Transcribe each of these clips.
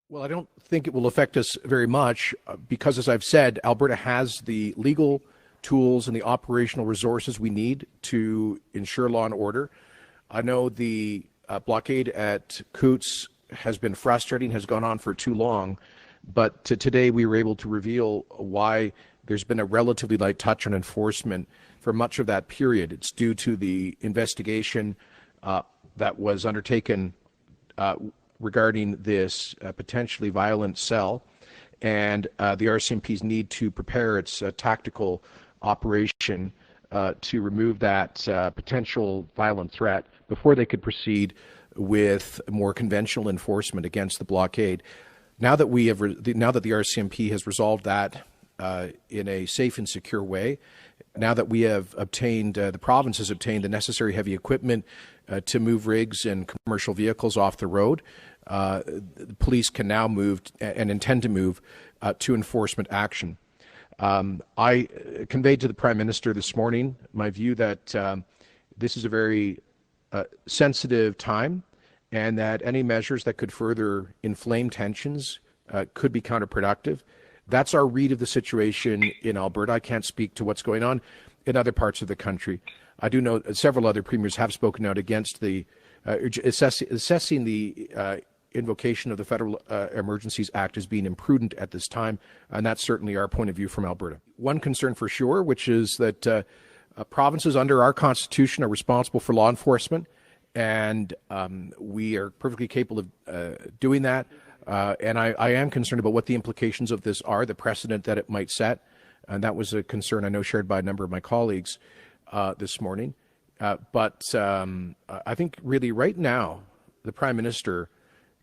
Well, I don't think it will affect us very much because, as I've said, Alberta has the legal tools and the operational resources we need to ensure law and order. I know the blockade at Coots has been frustrating, has gone on for too long, but today we were able to reveal why there's been a relatively light touch on enforcement for much of that period. It's due to the investigation that was undertaken regarding this potentially violent cell, and the RCMP's need to prepare its tactical operation to remove that potential violent threat before they could proceed with more conventional enforcement against the blockade. Now that the RCMP has resolved that in a safe and secure way, now that we have obtained, the province has obtained the necessary heavy equipment to move rigs and commercial vehicles off the road, the police can now move and intend to move to enforcement action. I conveyed to the Prime Minister this morning my view that this is a very sensitive time, and that any measures that could further inflame tensions could be counterproductive. That's our read of the situation in Alberta. I can't speak to what's going on in other parts of the country. I do know several other premiers have spoken out against the assessing the invocation of the Federal Emergencies Act as being imprudent at this time, and that's certainly our point of view from Alberta. One concern for sure, which is that provinces under our Constitution are responsible for law enforcement, and we are perfectly capable of doing that. And I am concerned about what the implications of this are, the precedent that it might set, and that was a concern I know shared by a number of my colleagues this morning. But I think really right now, the Prime Minister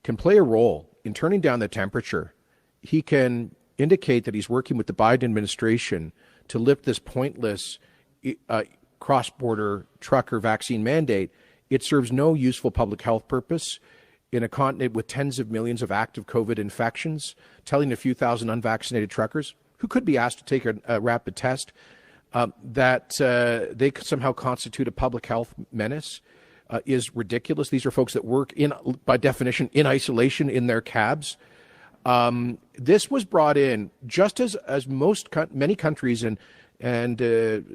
can play a role in turning down the temperature. He can indicate that he's working with the Biden administration to lift this pointless cross-border trucker vaccine mandate. It serves no useful public health purpose in a continent with tens of millions of active COVID infections, telling a few thousand unvaccinated truckers who could be asked to take a rapid test that they somehow constitute a public health menace is ridiculous. These are folks that work by definition, in isolation in their cabs. This was brought in just as many countries and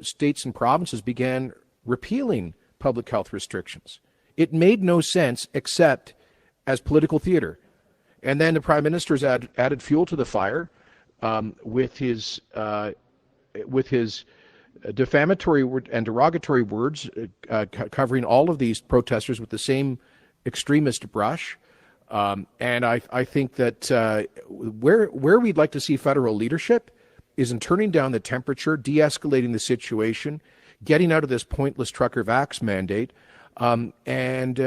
states and provinces began repealing public health restrictions. It made no sense except as political theater. And then the Prime Minister has added fuel to the fire with his defamatory and derogatory words covering all of these protesters with the same extremist brush. And I think that where we'd like to see federal leadership is in turning down the temperature, de-escalating the situation, getting out of this pointless trucker vax mandate, and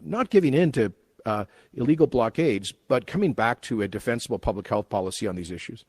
not giving in to illegal blockades, but coming back to a defensible public health policy on these issues.